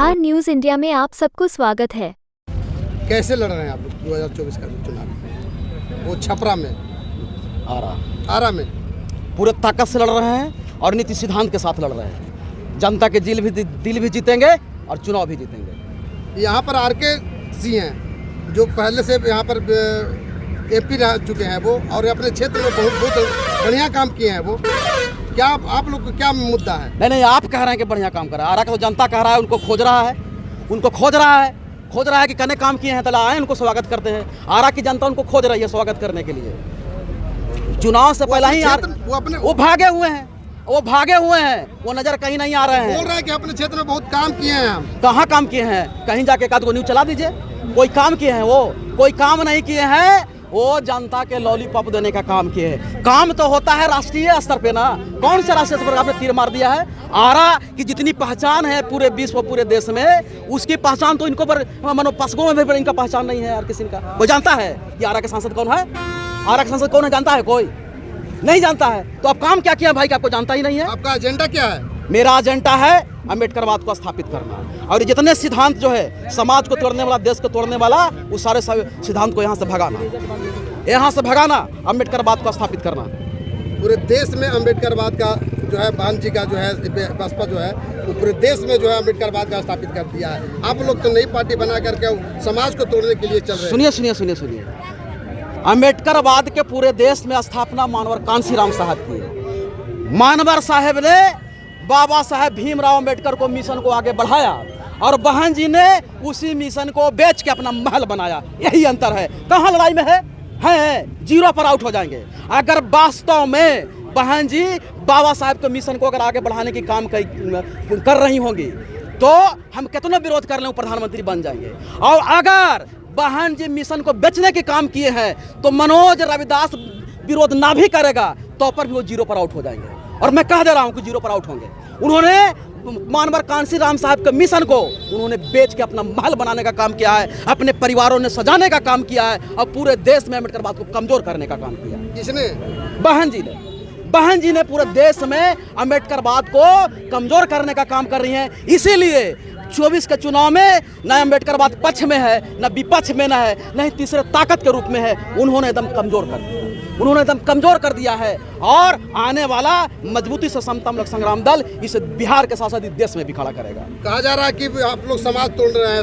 Bihar news India में आप सबको स्वागत है। कैसे लड़ रहे हैं आप लोग 2024 का चुनाव? वो छपरा में, आरा में पूरे ताकत से लड़ रहे हैं और नीति सिद्धांत के साथ लड़ रहे हैं। जनता के दिल भी जीतेंगे और चुनाव भी जीतेंगे। यहाँ पर आरके सिंह हैं जो पहले से यहाँ पर एमपी रह चुके हैं वो, और अपने क्षेत्र में बहुत बढ़िया काम किए हैं वो। क्या आप लोग को क्या मुद्दा है? नहीं, आप कह रहे हैं कि बढ़िया काम कर रहा है। आरा का तो जनता कह रहा है, उनको खोज रहा है कि कने काम किए हैं तो आए उनको स्वागत करते हैं। आरा की जनता उनको खोज रही है स्वागत करने के लिए। चुनाव से पहले ही वो भागे हुए हैं, वो नजर कहीं नहीं आ रहे हैं। बोल रहे हैं कि अपने क्षेत्र में बहुत काम किए हैं। हम कहाँ काम किए हैं? कहीं जाके एक आध को न्यूज चला दीजिए। कोई काम किए हैं? वो कोई काम नहीं किए हैं। वो जनता के लॉलीपॉप देने का काम किए हैं। काम तो होता है राष्ट्रीय स्तर पे ना। कौन से राष्ट्रीय स्तर पर आपने तीर मार दिया है? आरा की जितनी पहचान है पूरे विश्व पूरे देश में, उसकी पहचान तो इनको पर मानो पसगों में भी इनका पहचान नहीं है यार किसी का। कोई जानता है कि आरा के सांसद कौन है? आरा के सांसद कौन है जानता है? कोई नहीं जानता है। तो आप काम क्या किया भाई कि आपको जानता ही नहीं है? आपका एजेंडा क्या है? मेरा एजेंडा है अम्बेडकरवाद को स्थापित करना, और जितने सिद्धांत जो है समाज को तोड़ने वाला, देश को तोड़ने वाला, उस सारे सिद्धांत को यहाँ से भगाना, अम्बेडकरवाद को स्थापित करना। पूरे देश में अम्बेडकरवाद का जो है, बहन जी का जो है बसपा जो है वो पूरे देश में जो है अम्बेडकरवाद का स्थापित कर दिया है। आप लोग तो नई पार्टी बना करके समाज को तोड़ने के लिए चल रहे हैं। सुनिए। अम्बेडकरवाद के पूरे देश में स्थापना मानवर कांशीराम साहब की है। मानवर साहब ने बाबा साहेब भीमराव अम्बेडकर को मिशन को आगे बढ़ाया, और बहन जी ने उसी मिशन को बेच के अपना महल बनाया। यही अंतर है। कहाँ लड़ाई में है? जीरो पर आउट हो जाएंगे। अगर वास्तव में बहन जी बाबा साहेब के मिशन को अगर आगे बढ़ाने की काम कर रही होंगी तो हम कितना विरोध कर लें, प्रधानमंत्री बन जाएंगे। और अगर बहन जी मिशन को बेचने के काम किए हैं तो मनोज रविदास विरोध ना भी करेगा तो पर भी वो जीरो पर आउट हो जाएंगे। और मैं कह दे रहा हूं कि जीरो पर आउट होंगे। उन्होंने मानवर कांशीराम साहब के मिशन को उन्होंने बेच के अपना महल बनाने का काम किया है, अपने परिवारों ने सजाने का काम किया है, और पूरे देश में अम्बेडकरवाद को कमजोर करने का काम किया। किसने? बहन जी ने पूरे देश में अम्बेडकरवाद को कमजोर करने का काम कर रही हैं। इसीलिए 24 के चुनाव में न अम्बेडकरवाद पक्ष में है, न विपक्ष में न है, न ही तीसरे ताकत के रूप में है। उन्होंने एकदम कमजोर कर दिया है। और आने वाला मजबूती से समतामूलक संग्राम दल इस बिहार के साथ साथ देश में भी खड़ा करेगा। कहा जा रहा है कि आप लोग समाज तोड़ रहे हैं,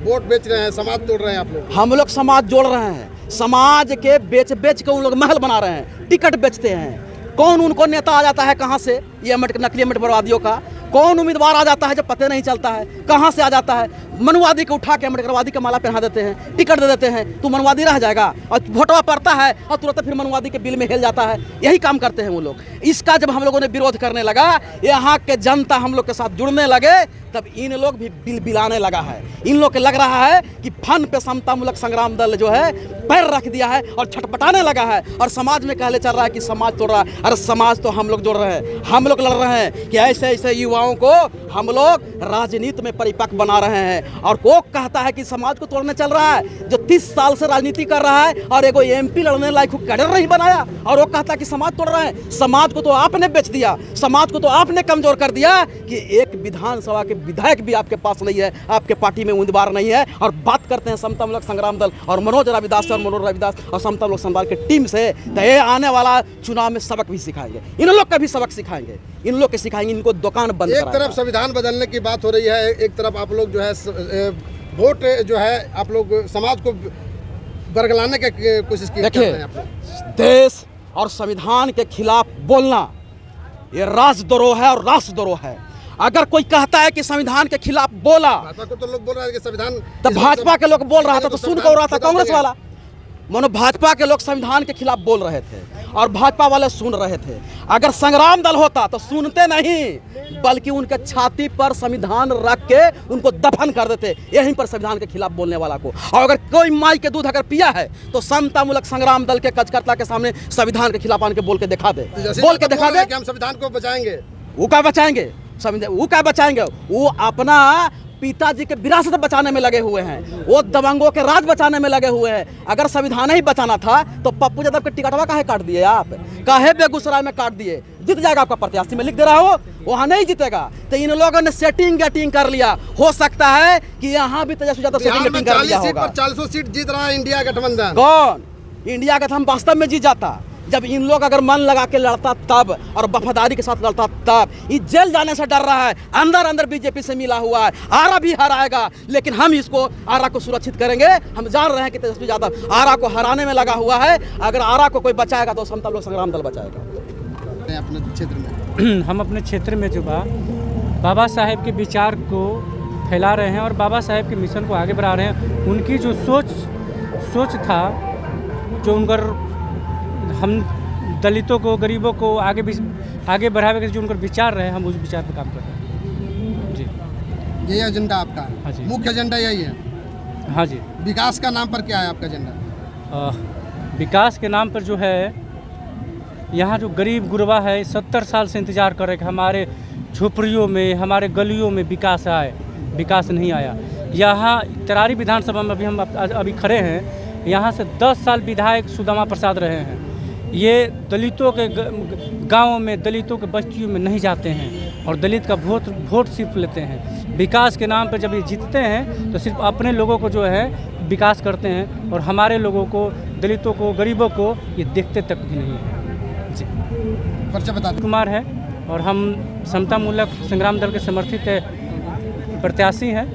वोट बेच रहे हैं, समाज तोड़ रहे हैं आप लोग। हम लोग समाज जोड़ रहे हैं। समाज के बेच के उन लोग महल बना रहे हैं, टिकट बेचते हैं। कौन उनको नेता आ जाता है कहाँ से? ये नकली अम्बेडकरवादियों का कौन उम्मीदवार आ जाता है जब पता नहीं चलता है कहाँ से आ जाता है? मनुवादी को उठा के अम्बेडकरवादी का माला पहना देते हैं, टिकट दे देते हैं, तो मनुवादी रह जाएगा। और वोटवा पड़ता है और तुरंत फिर मनुवादी के बिल में हिल जाता है। यही काम करते हैं वो लोग। इसका जब हम लोगों ने विरोध करने लगा, यहाँ के जनता हम लोग के साथ जुड़ने लगे, तब इन लोग भी बिलाने लगा है। इन लोग को लग रहा है कि फन पे समतामूलक संग्राम दल जो है पैर रख दिया है और छटपटाने लगा है, और समाज में कहले चल रहा है कि समाज तोड़ रहा है। अरे समाज तो हम लोग जोड़ रहे हैं। हम लोग लड़ रहे हैं कि ऐसे युवाओं को हम लोग राजनीति में परिपक्व बना रहे हैं। और वो कहता है कि समाज को तोड़ने चल रहा है, जो 30 साल से राजनीति कर रहा है और एगो एमपी लड़ने लायक कैडर नहीं बनाया, और वो कहता है कि समाज तोड़ रहे हैं। समाज को तो आपने बेच दिया, समाज को तो आपने कमजोर कर दिया कि एक विधानसभा के विधायक भी आपके पास नहीं है, आपके पार्टी में उम्मीदवार नहीं है। और बात करते हैं समतामूलक संग्राम दल और मनोज रविदास और समतामूलक संग्राम की टीम से, तो ये आने वाला चुनाव में सबक भी सिखाएंगे। इन लोग का भी सबक सिखाएंगे, इन लोग के सिखाएंगे। इनको दुकान बंद। एक तरफ संविधान बदलने की बात हो रही है, एक तरफ आप लोग जो है वोट जो है आप लोग समाज को बरगलाने की कोशिश की। देखिए, देश और संविधान के खिलाफ बोलना ये राजद्रोह है और राष्ट्रद्रोह है। अगर कोई कहता है कि संविधान के खिलाफ बोला, भाजपा को तो लोग बोल रहे हैं कि संविधान, तब भाजपा के लोग बोल रहा था तो सुन कर रहा था कांग्रेस वाला। मानो भाजपा के लोग संविधान के खिलाफ बोल रहे थे और भाजपा वाले सुन रहे थे। अगर संग्राम दल होता तो सुनते नहीं, बल्कि उनके छाती पर संविधान रख के उनको दफन कर देते, यहीं पर संविधान के खिलाफ बोलने वाला को। और अगर कोई माई के दूध अगर पिया है तो समतामूलक संग्राम दल के कार्यकर्ता के सामने संविधान के खिलाफ आने के बोल के दिखा दे, बोल के दिखा दे कि हम संविधान को बचाएंगे। वो क्या बचाएंगे? वो क्या बचाएंगे? वो अपना पिताजी के विरासत बचाने में लगे हुए हैं, वो दबंगों के राज बचाने में लगे हुए हैं। अगर संविधान ही बचाना था तो पप्पू यादव के टिकटवा काहे काट दिए आप, काहे बेगूसराय में काट दिए? जीत जाएगा आपका प्रत्याशी, में लिख दे रहा हो, वहाँ नहीं जीतेगा। तो इन लोगों ने सेटिंग कर लिया, हो सकता है कि यहाँ भी तेजस्वी यादव सेटिंग कर लिया होगा। 400 सीट जीत रहा है इंडिया गठबंधन। कौन? इंडिया गठबंधन वास्तव में जीत जाता जब इन लोग अगर मन लगा के लड़ता तब, और वफादारी के साथ लड़ता तब। ये जेल जाने से डर रहा है, अंदर अंदर बीजेपी से मिला हुआ है। आरा भी हराएगा, लेकिन हम इसको आरा को सुरक्षित करेंगे। हम जान रहे हैं कि तेजस्वी यादव आरा को हराने में लगा हुआ है। अगर आरा को कोई बचाएगा तो समता लोक संग्राम दल बचाएगा। अपने क्षेत्र में हम अपने क्षेत्र में जो बाबा साहेब के विचार को फैला रहे हैं और बाबा साहेब के मिशन को आगे बढ़ा रहे हैं। उनकी जो सोच था, जो उनकर हम दलितों को, गरीबों को आगे बढ़ावे के जो उनका विचार रहे, हम उस विचार पर काम कर रहे हैं जी। यही एजेंडा आपका? हाँ जी, मुख्य एजेंडा यही है? हाँ जी। विकास का नाम पर क्या है आपका एजेंडा? विकास के नाम पर जो है, यहाँ जो गरीब गुरबा है 70 साल से इंतज़ार कर रहे कि हमारे झोपड़ियों में, हमारे गलियों में विकास आए, विकास नहीं आया। यहाँ तरारी विधानसभा में हम अभी खड़े हैं, यहाँ से 10 साल विधायक सुदामा प्रसाद रहे हैं। ये दलितों के गाँवों में, दलितों के बस्तियों में नहीं जाते हैं और दलित का वोट सिर्फ लेते हैं। विकास के नाम पर जब ये जीतते हैं तो सिर्फ अपने लोगों को जो है विकास करते हैं और हमारे लोगों को, दलितों को, गरीबों को ये देखते तक भी नहीं है जी। परिचय बता दो। कुमार है और हम समता मूलक संग्राम दल के समर्थित प्रत्याशी हैं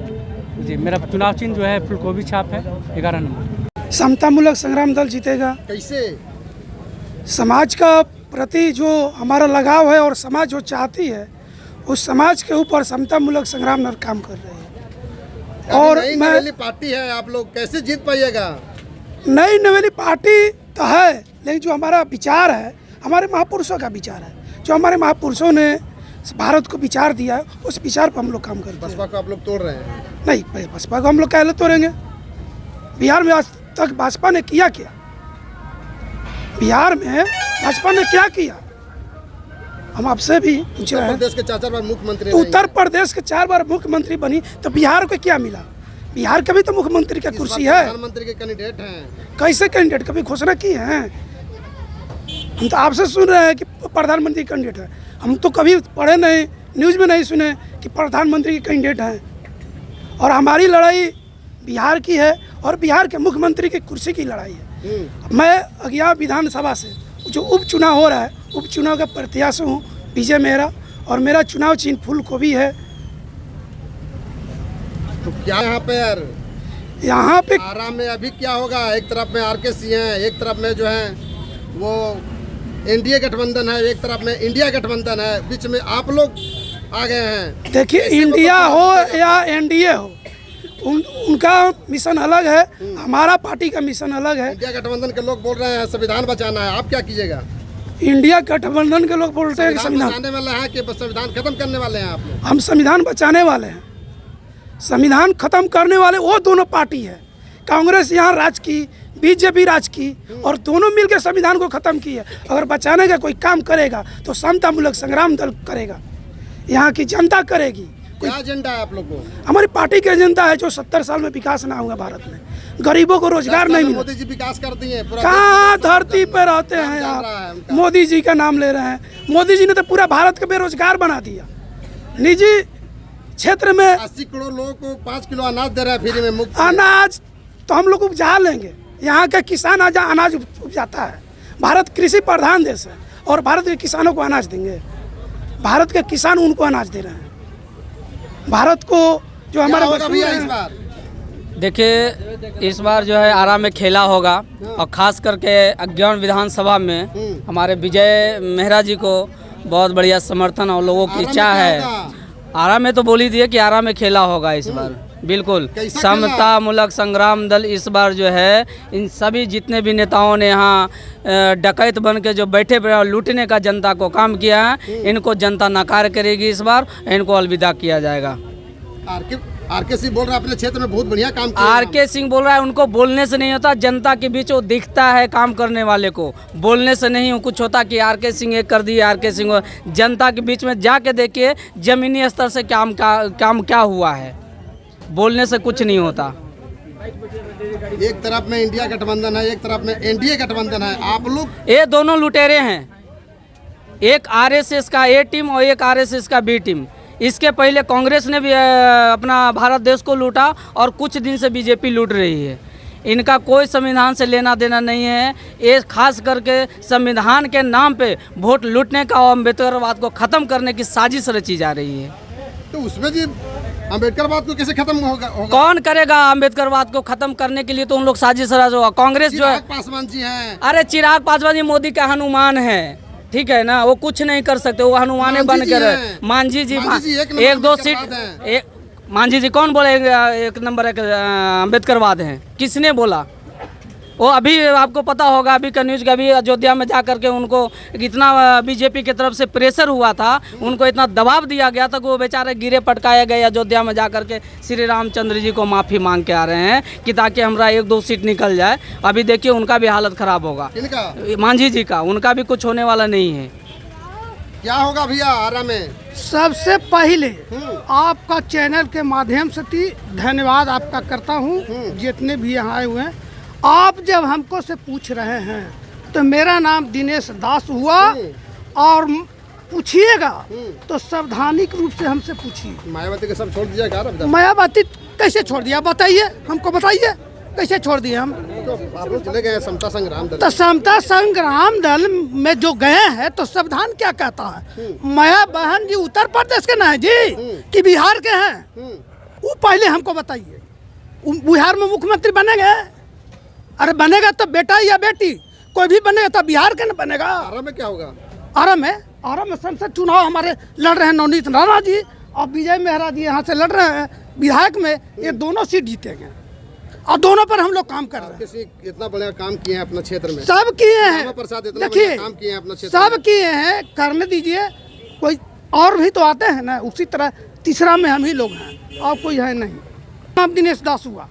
जी। मेरा चुनाव चिन्ह जो है फूलगोभी छाप है, 11 नंबर। समता मूलक संग्राम दल जीतेगा। कैसे? समाज का प्रति जो हमारा लगाव है और समाज जो चाहती है, उस समाज के ऊपर समता मूलक संग्राम दल काम कर रही है। और नई नवेली पार्टी है, आप लोग कैसे जीत पाइएगा? नई नवेली पार्टी तो है, लेकिन जो हमारा विचार है, हमारे महापुरुषों का विचार है, जो हमारे महापुरुषों ने भारत को विचार दिया है, उस विचार पर हम लोग काम करते हैं। बसपा को आप लोग तोड़ रहे हैं? नहीं, बसपा को हम लोग कैसे तोड़ेंगे? बिहार में आज तक भाजपा ने किया क्या? बिहार में भाजपा ने क्या किया? हम आपसे भी पूछ रहे हैं। उत्तर प्रदेश के 4 बार मुख्यमंत्री, उत्तर प्रदेश के 4 बार मुख्यमंत्री बनी, तो बिहार को क्या मिला? बिहार का भी तो मुख्यमंत्री की कुर्सी है। प्रधानमंत्री के कैंडिडेट हैं। कैसे कैंडिडेट? कभी घोषणा की है? हम तो आपसे सुन रहे हैं कि प्रधानमंत्री कैंडिडेट है। हम तो कभी पढ़े नहीं, न्यूज़ में नहीं सुने कि प्रधानमंत्री के कैंडिडेट हैं। और हमारी लड़ाई बिहार की है और बिहार के मुख्यमंत्री की कुर्सी की लड़ाई है। मैं अज्ञा विधानसभा से जो उपचुनाव हो रहा है, उपचुनाव का प्रत्याशी हूँ, विजय मेहरा, और मेरा चुनाव चिन्ह फूलगोभी है। तो क्या यहाँ पे आरा में अभी क्या होगा? एक तरफ में आरकेसी हैं, एक तरफ में जो है वो एनडीए गठबंधन है, एक तरफ में इंडिया गठबंधन है, बीच में आप लोग आ गए हैं। देखिए, इंडिया हो या एनडीए हो, उनका मिशन अलग है, हमारा पार्टी का मिशन अलग है। इंडिया गठबंधन के लोग बोल रहे हैं संविधान बचाना है, आप क्या कीजिएगा? इंडिया गठबंधन के लोग बोलते हैं कि संविधान बचाने वाले हैं कि संविधान खत्म करने वाले हैं आप लोग? हम संविधान बचाने वाले हैं। संविधान खत्म करने वाले वो दोनों पार्टी है। कांग्रेस यहाँ राज की, बीजेपी राज की, और दोनों मिलकर संविधान को खत्म की है। अगर बचाने का कोई काम करेगा तो समता मूलक संग्राम दल करेगा, यहाँ की जनता करेगी। क्या एजेंडा है आप लोग को? हमारी पार्टी का एजेंडा है जो 70 साल में विकास ना हुआ भारत में, गरीबों को रोजगार नहीं मिला। मोदी जी विकास कर दिए, कहाँ धरती पे रहते हैं आप? मोदी जी का नाम ले रहे हैं। मोदी जी ने तो पूरा भारत को बेरोजगार बना दिया। निजी क्षेत्र में 80 करोड़ लोगों को 5 किलो अनाज दे रहे हैं फ्री में, मुफ्त अनाज तो हम लोग उपजा लेंगे। यहाँ का किसान आज अनाज उपजाता है। भारत कृषि प्रधान देश है और भारत के किसानों को अनाज देंगे। भारत के किसान उनको अनाज दे रहे हैं। भारत को जो हमारा इस बार देखिए, इस बार जो है आरा में खेला होगा, और ख़ास करके अज्ञान विधानसभा में हमारे विजय मेहरा जी को बहुत बढ़िया समर्थन और लोगों की इच्छा है। आरा में तो बोल ही दिए कि आरा में खेला होगा इस बार, बिल्कुल। समता मूलक संग्राम दल इस बार जो है, इन सभी जितने भी नेताओं ने यहाँ डकैत बन के जो बैठे लूटने का जनता को काम किया है, इनको जनता नकार करेगी इस बार, इनको अलविदा किया जाएगा। आरके सिंह बोल रहा है अपने क्षेत्र में बहुत बढ़िया काम किया। आरके सिंह बोल रहा है, उनको बोलने से नहीं होता, जनता के बीच वो दिखता है काम करने वाले को, बोलने से नहीं कुछ होता कि आरके सिंह ये कर दिए, आरके सिंह। जनता के बीच में जाके देखिए जमीनी स्तर से काम क्या हुआ है। बोलने से कुछ नहीं होता। एक तरफ में इंडिया गठबंधन है, एक तरफ में एनडीए गठबंधन है, आप लोग ये दोनों लुटेरे हैं, एक आरएसएस का ए टीम और एक आरएसएस का बी टीम। इसके पहले कांग्रेस ने भी अपना भारत देश को लूटा और कुछ दिन से बीजेपी लूट रही है। इनका कोई संविधान से लेना देना नहीं है। ये खास करके संविधान के नाम पे वोट लूटने का और अम्बेडकरवाद को ख़त्म करने की साजिश रची जा रही है। तो उसमें जी अम्बेडकरवाद को कैसे खत्म होगा? कौन करेगा अम्बेडकरवाद को खत्म करने के लिए? तो उन लोग साजिश रच होगा। कांग्रेस जो है, चिराग पासवान जी हैं। अरे चिराग पासवान जी मोदी का हनुमान है, ठीक है ना, वो कुछ नहीं कर सकते, वो हनुमाने बन कर। मांझी जी एक दो सीट, मांझी जी कौन बोले एक नंबर एक अम्बेडकरवाद है? किसने बोला? वो अभी आपको पता होगा, अभी का न्यूज़ का, अभी अयोध्या में जा कर के उनको इतना बीजेपी की तरफ से प्रेशर हुआ था, उनको इतना दबाव दिया गया था कि वो बेचारे गिरे पटकाए गए अयोध्या में जा कर के श्री रामचंद्र जी को माफ़ी मांग के आ रहे हैं कि ताकि हमारा एक दो सीट निकल जाए। अभी देखिए उनका भी हालत ख़राब होगा, मांझी जी का, उनका भी कुछ होने वाला नहीं है। क्या होगा भैया आरा में? सबसे पहले आपका चैनल के माध्यम से धन्यवाद आपका करता हूँ, जितने भी यहाँ आए हुए हैं। आप जब हमको से पूछ रहे हैं तो मेरा नाम दिनेश दास हुआ, और पूछिएगा तो सावधानिक रूप से हमसे पूछिए। मायावती के सब छोड़ दिया क्या? मायावती कैसे छोड़ दिया बताइए, हमको बताइए कैसे छोड़ दिए हम? तो आप लोग चले गए समता संग्राम दल। तो समता संग्राम दल में जो गए हैं तो संविधान क्या कहता है? माया बहन जी उत्तर प्रदेश के ना है जी कि बिहार के हैं? वो पहले हमको बताइए। बिहार में मुख्यमंत्री बनेंगे? अरे बनेगा तो बेटा या बेटी कोई भी बनेगा, तो बिहार के न बनेगा। आरा में क्या होगा? आरा में संसद चुनाव हमारे लड़ रहे हैं नवनीत राणा जी और विजय मेहरा जी यहाँ से लड़ रहे हैं विधायक में। ये दोनों सीट जीतेंगे और दोनों पर हम लोग काम कर रहे हैं। किसी इतना बड़ा काम किए हैं अपने क्षेत्र में? सब किए हैं, देखिए काम किए हैं अपने क्षेत्र सब किए हैं, करने दीजिए। कोई और भी तो आते हैं ना, उसी तरह तीसरा में हम ही लोग हैं और कोई है नहीं। नाम दिनेश दास हुआ।